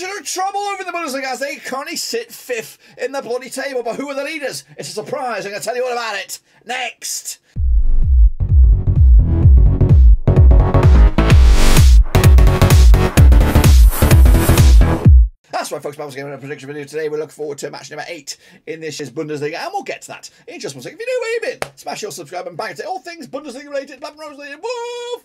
Leipzig are in trouble over the Bundesliga as they currently sit 5th in the bloody table. But who are the leaders? It's a surprise. I'm going to tell you all about it next. That's right, folks. Bubbles Game a prediction video today. We look forward to match number 8 in this year's Bundesliga, and we'll get to that in just one second. If you know where you've been, smash your subscribe and bang it. All things Bundesliga related, Black and Rose related,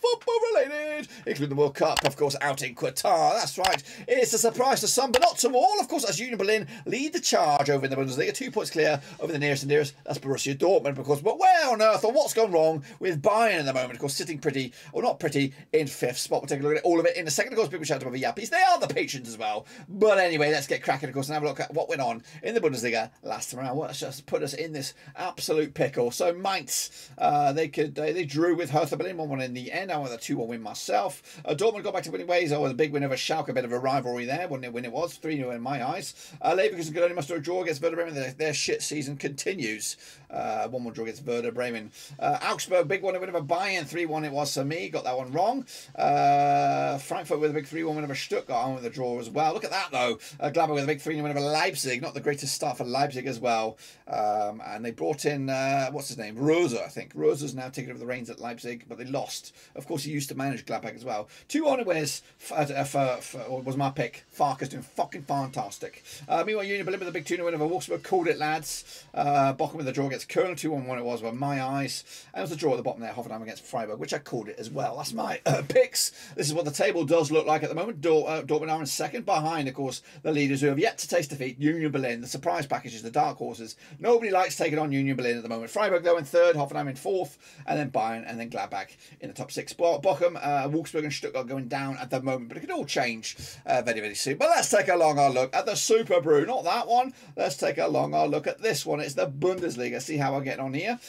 football related, including the World Cup, of course, out in Qatar. That's right. It's a surprise to some, but not to all. Of course, as Union Berlin lead the charge over in the Bundesliga, 2 points clear over the nearest and dearest. That's Borussia Dortmund, of course. But where on earth, or what's gone wrong with Bayern at the moment? Of course, sitting pretty, or not pretty, in 5th spot. We'll take a look at all of it in a second. Of course, people shout about the Yappies. They are the patrons as well. But anyway, let's get cracking, of course, and have a look at what went on in the Bundesliga last time around. What's just put us in this absolute pickle. So Mainz, they drew with Hertha Berlin 1-1 in the end. I went a 2-1 win myself. Dortmund got back to winning ways. Oh, a big win over Schalke, a bit of a rivalry there. When it was 3-0 in my eyes. Leverkusen could only muster a draw against Werder Bremen. Their shit season continues. 1-1 draw against Werder Bremen. Augsburg, big one, a win over Bayern. 3-1 it was for me. Got that one wrong. Frankfurt with a big 3-1 win over Stuttgart. On with a draw as well. Look at that though. Gladbach with a big 3-0 win over Leipzig. Not the greatest start for Leipzig as well. And they brought in, what's his name? Rosa, I think. Rosa's now taking over the reins at Leipzig, but they lost. Of course, he used to manage Gladbach as well. 2-1 winners was my pick. Farkas doing fucking fantastic. Meanwhile, Union Berlin with a big 2-0 win over Wolfsburg. Called it, lads. Bochum with a draw against Köln. 2-1 it was by my eyes. And it was a draw at the bottom there. Hoffenheim against Freiburg, which I called it as well. That's my picks. This is what the table does look like at the moment. Dortmund are in second, behind, of course, the leaders who have yet to taste defeat, Union Berlin. The surprise packages, the dark horses. Nobody likes taking on Union Berlin at the moment. Freiburg, though, in third, Hoffenheim in fourth, and then Bayern, and then Gladbach in the top 6. Bochum, Wolfsburg, and Stuttgart going down at the moment, but it could all change very, very soon. But let's take a long hard look at the Super Brew. Not that one. Let's take a long hard look at this one. It's the Bundesliga. See how I'm getting on here.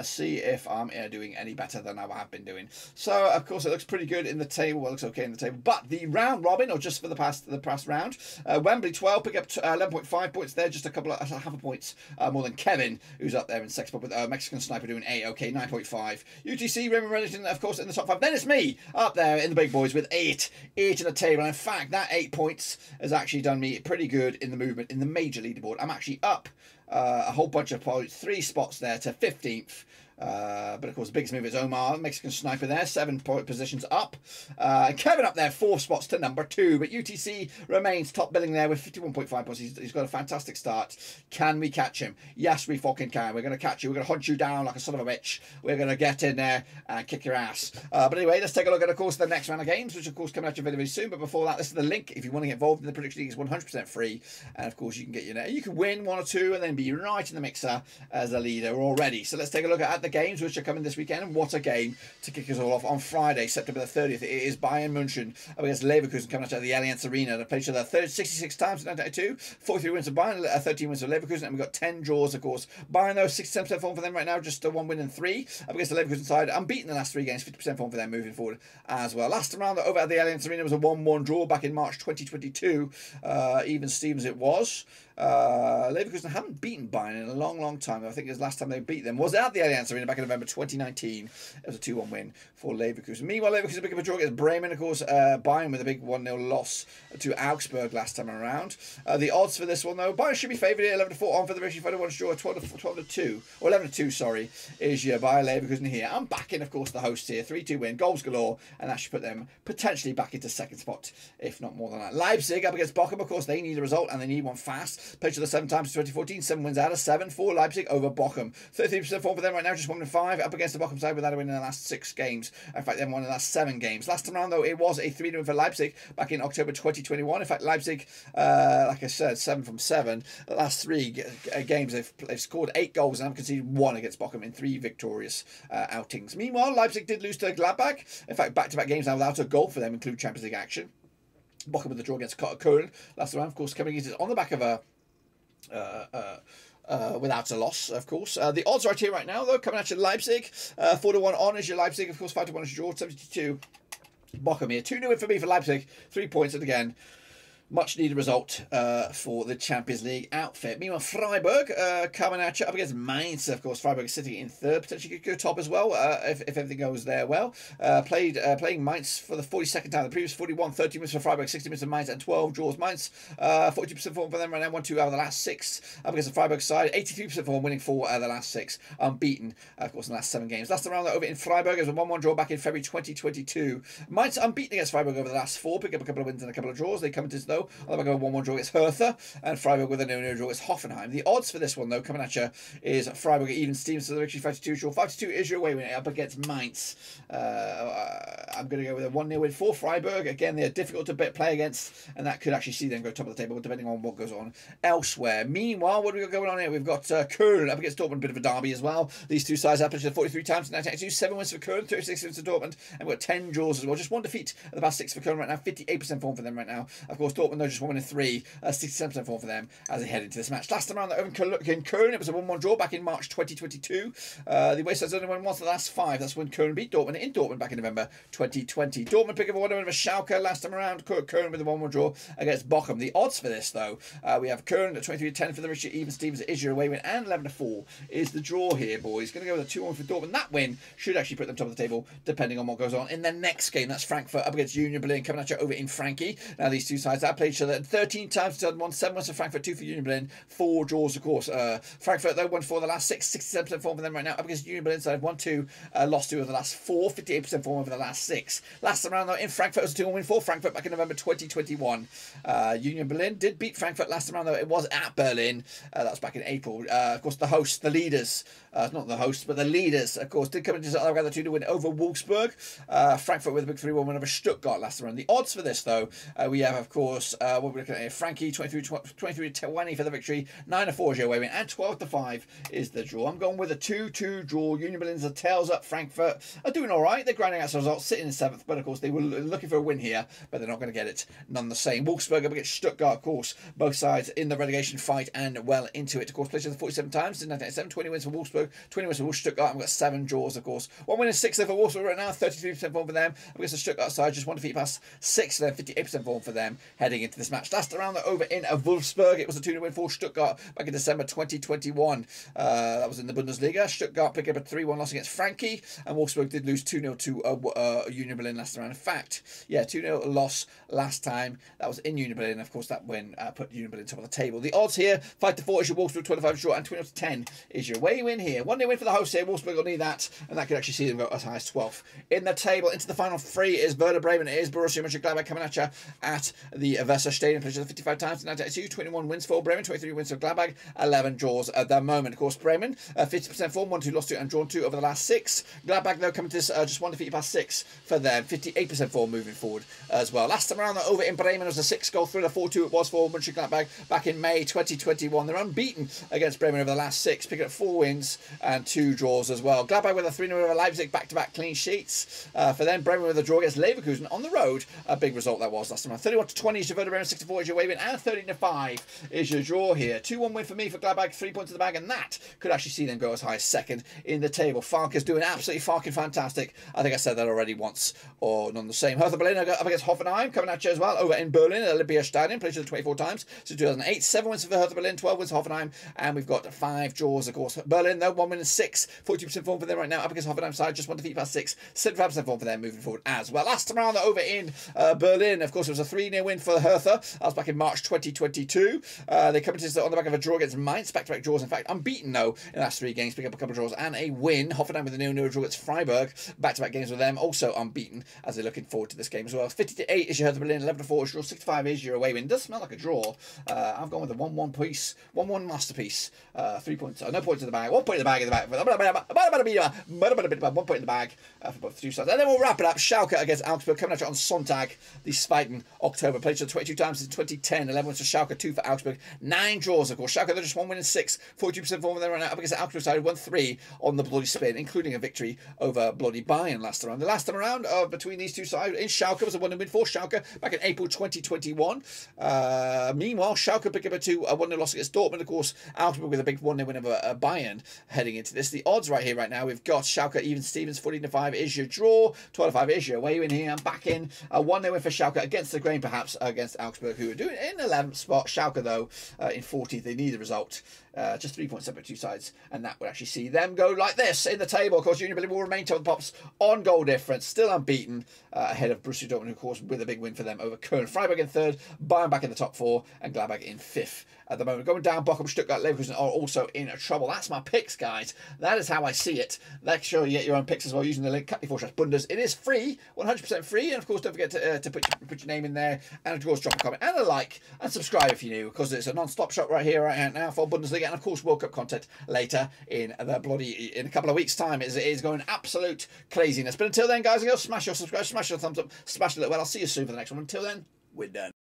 See if I'm doing any better than I have been doing. So, of course, it looks pretty good in the table. Well, it looks okay in the table. But the round robin, or just for the past round, Wembley 12, pick up 11.5 points there, just a couple of half a points more than Kevin, who's up there in 6th, but with Mexican Sniper doing okay, 9.5. UTC, Raymond Reddington, of course, in the top 5. Then it's me up there in the big boys with 8 in the table. And in fact, that 8 points has actually done me pretty good in the movement in the major leaderboard. I'm actually up a whole bunch of points, 3 spots there to 15th. But of course, the biggest move is Omar, Mexican Sniper there, 7 positions up. Kevin up there, 4 spots to number 2. But UTC remains top billing there with 51.5 points. He's got a fantastic start. Can we catch him? Yes, we fucking can. We're going to catch you. We're going to hunt you down like a son of a bitch. We're going to get in there and kick your ass. But anyway, let's take a look at, of course, the next round of games, which of course coming at you very, very soon. But before that, this is the link. If you want to get involved in the prediction league, it's 100% free. And of course, you can get your net. You can win 1 or 2 and then be right in the mixer as a leader already. So let's take a look at the games which are coming this weekend, and what a game to kick us all off on Friday, September the 30th. It is Bayern München against Leverkusen coming out of the Allianz Arena. They played each other 66 times in 1992, 43 wins for Bayern, 13 wins for Leverkusen, and we've got 10 draws, of course. Bayern, though, 67% form for them right now, just a 1 win and 3 up against the Leverkusen side. Unbeaten the last 3 games, 50% form for them moving forward as well. Last round over at the Allianz Arena was a 1-1 draw back in March 2022. Even Stevens it was. Leverkusen haven't beaten Bayern in a long, long time. I think the last time they beat them was at the Allianz Arena back in November 2019. It was a 2-1 win for Leverkusen. Meanwhile, Leverkusen pick up a draw against Bremen, of course. Bayern with a big 1-0 loss to Augsburg last time around. The odds for this one, though, Bayern should be favoured here, 11-4 on for the British Final One draw, 12-2, or 11-2, sorry, is your Bayern Leverkusen here. I'm backing, of course, the hosts here. 3-2 win, goals galore, and that should put them potentially back into 2nd spot, if not more than that. Leipzig up against Bochum, of course, they need a result, and they need one fast. Played each other 7 times in 2014, 7 wins out of 7 for Leipzig over Bochum. 33% form for them right now, just 1 and 5 up against the Bochum side without a win in the last 6 games. In fact, they haven't won in the last 7 games. Last time around, though, it was a 3-0 win for Leipzig back in October 2021. In fact, Leipzig, like I said, 7 from 7. The last 3 games, they've scored 8 goals and have conceded 1 against Bochum in 3 victorious outings. Meanwhile, Leipzig did lose to Gladbach. In fact, back-to-back games now without a goal for them include Champions League action. Bochum with the draw against Köln last round, of course, coming into on the back of a without a loss, of course. The odds right here, right now, though, coming at you Leipzig. 4-1 on is your Leipzig, of course. 5-1 is your draw. 72. Bochum here. 2-0 win for me for Leipzig. 3 points, and again, Much needed result for the Champions League outfit. Meanwhile, Freiburg coming at you up against Mainz. Of course, Freiburg is sitting in third, potentially could go top as well if everything goes there well. Playing Mainz for the 42nd time. The previous 41, 30 minutes for Freiburg, 60 minutes for Mainz, and 12 draws. Mainz 42% form for them right now, 1-2 out of the last 6 up against the Freiburg side. 83% form, winning 4 out of the last 6, unbeaten of course in the last 7 games. Last round over in Freiburg is a 1-1 draw back in February 2022. Mainz unbeaten against Freiburg over the last 4, pick up a couple of wins and a couple of draws. They come into this though on the back of a 1-1 draw against Hertha, and Freiburg with a 0-0 draw against Hoffenheim. The odds for this one though coming at you is Freiburg even Stevens, so the victory 5-2 draw. 5-2 is your away win up against Mainz. I'm going to go with a 1-0 win for Freiburg. Again, they're difficult to play against, and that could actually see them go top of the table depending on what goes on elsewhere. Meanwhile, what do we got going on here? We've got Köln up against Dortmund, a bit of a derby as well. These two sides have played 43 times in 1992, 7 wins for Köln, 36 wins for Dortmund, and we've got 10 draws as well. Just 1 defeat at the past 6 for Köln right now, 58% form for them right now. Of course, Dortmund though just 1 win in 3, 67% form for them as they head into this match. Last time around in Köln, it was a 1-1 draw back in March 2022. The away side's only won once the last 5. That's when Köln beat Dortmund in Dortmund back in November 2020. Dortmund pick up a 1-0 over Schalke last time around. Köln with a 1-1 draw against Bochum. The odds for this though, we have Köln at 23-10 for the Richard Even Stevens is your away win, and 11-4 is the draw here, boys. Going to go with a 2-1 for Dortmund. That win should actually put them top of the table depending on what goes on in the next game. That's Frankfurt up against Union Berlin coming at you over in Frankie. Now these two sides have played each other 13 times, 1, 7 wins for Frankfurt, 2 for Union Berlin, 4 draws of course. Frankfurt though 1-4 the last 6, 67% form for them right now up against Union Berlin side 1-2, lost 2 of the last 4, 58% form over the last 6. Last time around though in Frankfurt it was a 2-1 win for Frankfurt back in November 2021. Union Berlin did beat Frankfurt last time around though. It was at Berlin. That was back in April. Of course the hosts, the leaders, not the hosts but the leaders of course did come into the other 2 to win over Wolfsburg. Frankfurt with a big 3-1 win over Stuttgart last time around. The odds for this though, we have of course what we're looking at here, Frankie 23-20 for the victory, 9-4 is your away win, and 12-5 is the draw. I'm going with a 2-2 draw. Union Berlin's a tails up. Frankfurt are doing all right. They're grinding out some results, sitting in 7th, but of course they were looking for a win here, but they're not going to get it none the same. Wolfsburg up against Stuttgart, of course, both sides in the relegation fight and well into it. Of course, played 47 times in 1997, 20 wins for Wolfsburg, 20 wins for Stuttgart, and we've got 7 draws, of course. 1 win and 6 there for Wolfsburg right now, 33% form for them. Against the Stuttgart side, just 1 defeat past 6 for them, 58% form for them heading into this match. Last round over in Wolfsburg, it was a 2-0 win for Stuttgart back in December 2021. That was in the Bundesliga. Stuttgart picked up a 3-1 loss against Frankie, and Wolfsburg did lose 2-0 to Union Berlin last round. In fact, yeah, 2-0 loss last time. That was in Union Berlin. Of course, that win put Union Berlin top of the table. The odds here, 5-4 is your Wolfsburg, 25 draw, and 20-10 is your away win here. 1-0 win for the hosts here. Wolfsburg will need that, and that could actually see them go as high as 12th in the table. Into the final 3 is Werder Bremen. It is Borussia Mönchengladbach coming at you at the Weser Stadium. Played 55 times in 1992, 21 wins for Bremen, 23 wins for Gladbach, 11 draws at the moment. Of course, Bremen 50% form, 1-2 lost 2 and drawn 2 over the last 6. Gladbach though coming to this just 1 defeat past 6 for them, 58% form moving forward as well. Last time around over in Bremen was a 6-goal thriller, 4-2 it was for Mönchengladbach back in May 2021. They're unbeaten against Bremen over the last 6, picking up 4 wins and 2 draws as well. Gladbach with a 3-0 over Leipzig, back-to-back clean sheets for them. Bremen with a draw against Leverkusen on the road, a big result that was last time around. 31-20 is your Werder Bremen, 64 is your away win, and 13-5 is your draw here. 2-1 win for me for Gladbach, 3 points in the bag, and that could actually see them go as high as 2nd in the table. Farke's doing absolutely fucking fantastic. I think I said that already once, or none the same. Hertha Berlin up against Hoffenheim, coming at you as well, over in Berlin at Olympia Stadion, played 24 times since 2008. 7 wins for Hertha Berlin, 12 wins for Hoffenheim, and we've got 5 draws, of course. Berlin, though, 1 win and 6, 42% form for them right now, up against Hoffenheim side, just 1 defeat past 6, 75% form for them moving forward as well. Last time around, over in Berlin, of course, it was a 3-0 win for Hertha. That was back in March 2022. They come into this on the back of a draw against Mainz, back-to-back draws, in fact, unbeaten, though, in the last 3 games, picking up a couple of draws and a win. Hoffenheim with a 0-0 draw against Freiburg, back-to-back games with them, also unbeaten, as they're looking forward to this game as well. 50-8 is your Hertha Berlin, 11-4 is your draw, 65 is your away win. It does smell like a draw. I've gone with a 1-1 piece, 1-1 masterpiece. 3 points, no points in the bag, 1 point in the bag, 1 point in the bag for both 2 sides. And then we'll wrap it up. Schalke against Augsburg, coming at you on Sonntag, the 2nd October. Played 22 times in 2010, 11 wins for Schalke, 2 for Augsburg, 9 draws, of course. Schalke, they're just 1 win and 6, 42% form there right now, up against the Augsburg side, 1-3 on the bloody spin, including a victory over bloody Bayern last time around. The last time around between these two sides in Schalke was a 1-0 win for Schalke back in April 2021. Meanwhile, Schalke picked up a 1-0 loss against Dortmund, of course. Augsburg with a big 1-0 win over Bayern heading into this. The odds right here, right now, we've got Schalke even Stevens, 14-5 is your draw, 12-5 is your away win here. I'm back in a 1-0 win for Schalke against the grain, perhaps, against Augsburg, who are doing in 11th spot. Schalke, though, in 40th. They need a result. Just 3 points separate two sides, and that would actually see them go like this in the table. Of course, Union Berlin will remain top of the pops on goal difference, still unbeaten, ahead of Borussia Dortmund, of course, with a big win for them over Köln. Freiburg in 3rd, Bayern back in the top 4, and Gladbach in 5th at the moment. Going down, Bochum, Stuttgart, Leverkusen are also in trouble. That's my picks, guys. That is how I see it. Make sure you get your own picks as well using the link cut/Bundes. It is free, 100% free, and of course, don't forget to put your name in there, and of course, drop a comment and a like and subscribe if you're new, because it's a non-stop shop right here, right now for Bundesliga, and of course, World Cup content later in a couple of weeks' time. It is going absolute craziness. But until then, guys and girls, smash your subscribe, smash your thumbs up, smash the little bell. I'll see you soon for the next one. Until then, we're done.